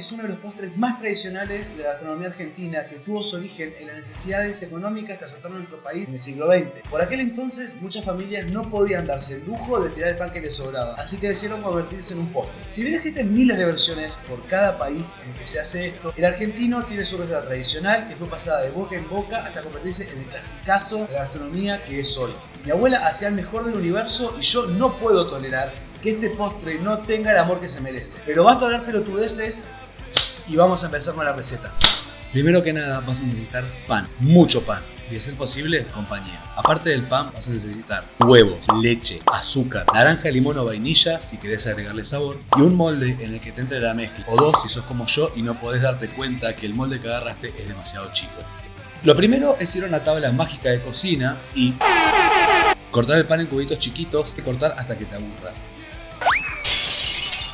es uno de los postres más tradicionales de la gastronomía argentina, que tuvo su origen en las necesidades económicas que azotaron nuestro país en el siglo XX. Por aquel entonces, muchas familias no podían darse el lujo de tirar el pan que les sobraba, así que decidieron convertirse en un postre. Si bien existen miles de versiones por cada país en el que se hace esto, el argentino tiene su receta tradicional que fue pasada de boca en boca hasta convertirse en el clasicazo de la gastronomía que es hoy. Mi abuela hacía el mejor del universo y yo no puedo tolerar que este postre no tenga el amor que se merece. Pero basta hablar pelotudeces y vamos a empezar con la receta. Primero que nada vas a necesitar pan, mucho pan, y de ser posible, compañía. Aparte del pan vas a necesitar huevos, leche, azúcar, naranja, limón o vainilla si querés agregarle sabor, y un molde en el que te entre la mezcla, o dos si sos como yo y no podés darte cuenta que el molde que agarraste es demasiado chico. Lo primero es ir a una tabla mágica de cocina y cortar el pan en cubitos chiquitos y cortar hasta que te aburras.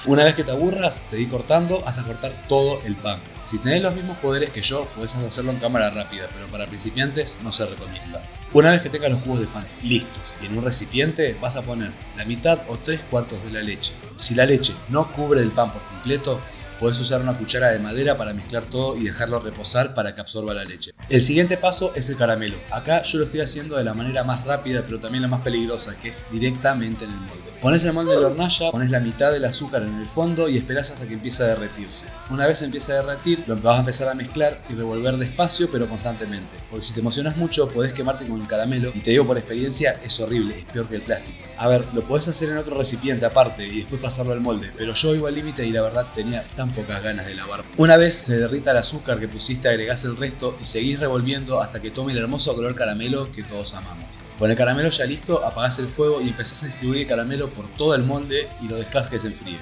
Una vez que te aburras, seguí cortando hasta cortar todo el pan. Si tenés los mismos poderes que yo, podés hacerlo en cámara rápida, pero para principiantes no se recomienda. Una vez que tengas los cubos de pan listos y en un recipiente, vas a poner la mitad o 3/4 de la leche. Si la leche no cubre el pan por completo, podés usar una cuchara de madera para mezclar todo y dejarlo reposar para que absorba la leche. El siguiente paso es el caramelo. Acá yo lo estoy haciendo de la manera más rápida, pero también la más peligrosa, que es directamente en el molde. Pones el molde en la hornalla, pones la mitad del azúcar en el fondo y esperás hasta que empiece a derretirse. Una vez empiece a derretir, lo vas a empezar a mezclar y revolver despacio pero constantemente. Porque si te emocionas mucho, podés quemarte con el caramelo y te digo por experiencia, es horrible, es peor que el plástico. A ver, lo podés hacer en otro recipiente aparte y después pasarlo al molde, pero yo iba al límite y la verdad tenía tan pocas ganas de lavar. Una vez se derrita el azúcar que pusiste, agregás el resto y seguís revolviendo hasta que tome el hermoso color caramelo que todos amamos. Con el caramelo ya listo, apagás el fuego y empezás a distribuir el caramelo por todo el molde y lo dejás que se enfríe.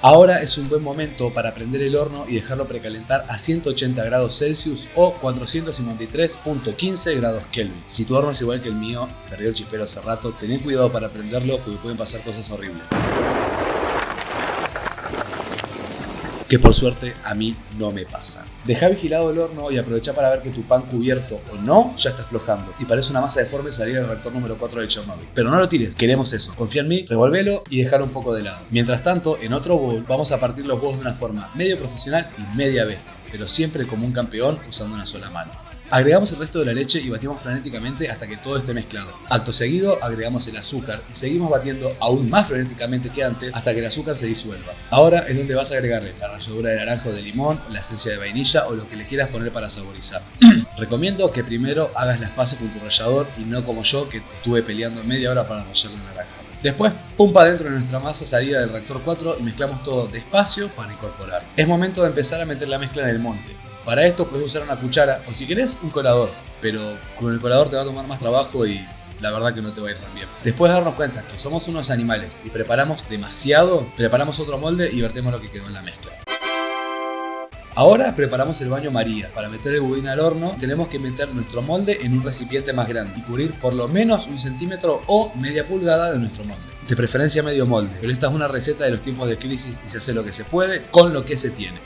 Ahora es un buen momento para prender el horno y dejarlo precalentar a 180 grados Celsius o 453.15 grados Kelvin. Si tu horno es igual que el mío, perdió el chispero hace rato, ten cuidado para prenderlo porque pueden pasar cosas horribles. Que por suerte a mí no me pasa. Deja vigilado el horno y aprovecha para ver que tu pan cubierto o no ya está aflojando y parece una masa deforme salir del reactor número 4 de Chernobyl. Pero no lo tires, queremos eso. Confía en mí, revolvelo y déjalo un poco de lado. Mientras tanto, en otro bowl vamos a partir los huevos de una forma medio profesional y media bestia, pero siempre como un campeón usando una sola mano. Agregamos el resto de la leche y batimos frenéticamente hasta que todo esté mezclado. Acto seguido agregamos el azúcar y seguimos batiendo aún más frenéticamente que antes hasta que el azúcar se disuelva. Ahora es donde vas a agregarle la ralladura de naranja o de limón, la esencia de vainilla o lo que le quieras poner para saborizar. Recomiendo que primero hagas las paces con tu rallador y no como yo que estuve peleando media hora para rallar la naranja. Después, pum para adentro de nuestra masa salida del reactor 4 y mezclamos todo despacio para incorporar. Es momento de empezar a meter la mezcla en el molde. Para esto puedes usar una cuchara o si querés un colador, pero con el colador te va a tomar más trabajo y la verdad que no te va a ir tan bien. Después de darnos cuenta que somos unos animales y preparamos demasiado, preparamos otro molde y vertemos lo que quedó en la mezcla. Ahora preparamos el baño María. Para meter el budín al horno tenemos que meter nuestro molde en un recipiente más grande y cubrir por lo menos 1 centímetro o media pulgada de nuestro molde. De preferencia medio molde, pero esta es una receta de los tiempos de crisis y se hace lo que se puede con lo que se tiene.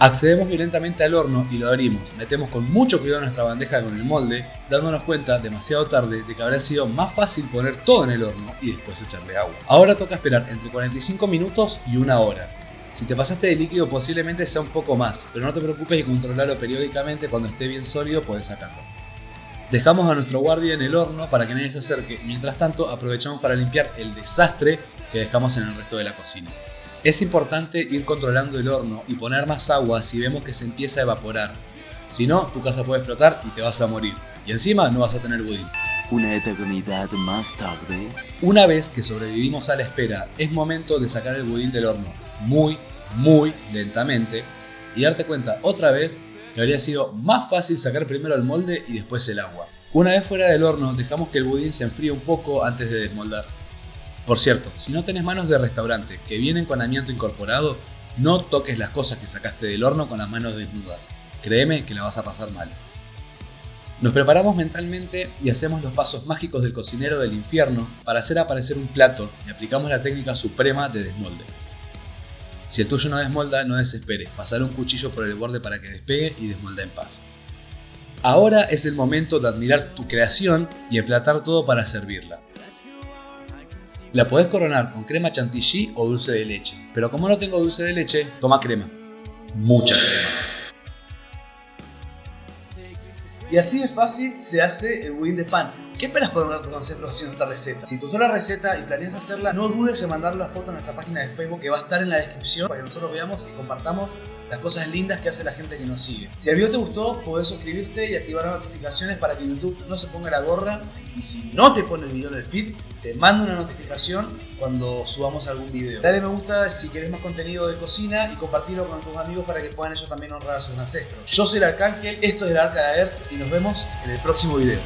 Accedemos violentamente al horno y lo abrimos. Metemos con mucho cuidado nuestra bandeja con el molde, dándonos cuenta demasiado tarde de que habría sido más fácil poner todo en el horno y después echarle agua. Ahora toca esperar entre 45 minutos y 1 hora. Si te pasaste de líquido posiblemente sea un poco más, pero no te preocupes y controlarlo periódicamente. Cuando esté bien sólido podés sacarlo. Dejamos a nuestro guardia en el horno para que nadie se acerque. Mientras tanto aprovechamos para limpiar el desastre que dejamos en el resto de la cocina. Es importante ir controlando el horno y poner más agua si vemos que se empieza a evaporar. Si no, tu casa puede explotar y te vas a morir. Y encima no vas a tener budín. Una eternidad más tarde. Una vez que sobrevivimos a la espera, es momento de sacar el budín del horno muy lentamente y darte cuenta otra vez que habría sido más fácil sacar primero el molde y después el agua. Una vez fuera del horno, dejamos que el budín se enfríe un poco antes de desmoldar. Por cierto, si no tenés manos de restaurante que vienen con amianto incorporado, no toques las cosas que sacaste del horno con las manos desnudas. Créeme que la vas a pasar mal. Nos preparamos mentalmente y hacemos los pasos mágicos del cocinero del infierno para hacer aparecer un plato y aplicamos la técnica suprema de desmolde. Si el tuyo no desmolda, no desesperes, pasar un cuchillo por el borde para que despegue y desmolda en paz. Ahora es el momento de admirar tu creación y emplatar todo para servirla. La podés coronar con crema chantilly o dulce de leche. Pero como no tengo dulce de leche, toma crema. Mucha crema. Y así de fácil se hace el budín de pan. ¿Qué esperas por darte consejos haciendo esta receta? Si te gustó la receta y planeas hacerla, no dudes en mandar la foto a nuestra página de Facebook que va a estar en la descripción para que nosotros veamos y compartamos las cosas lindas que hace la gente que nos sigue. Si el video te gustó, podés suscribirte y activar las notificaciones para que YouTube no se ponga la gorra. Y si no te pone el video en el feed, te mando una notificación cuando subamos algún video. Dale me gusta si querés más contenido de cocina y compartirlo con tus amigos para que puedan ellos también honrar a sus ancestros. Yo soy el Arcángel, esto es el Arca de Hertz y nos vemos en el próximo video.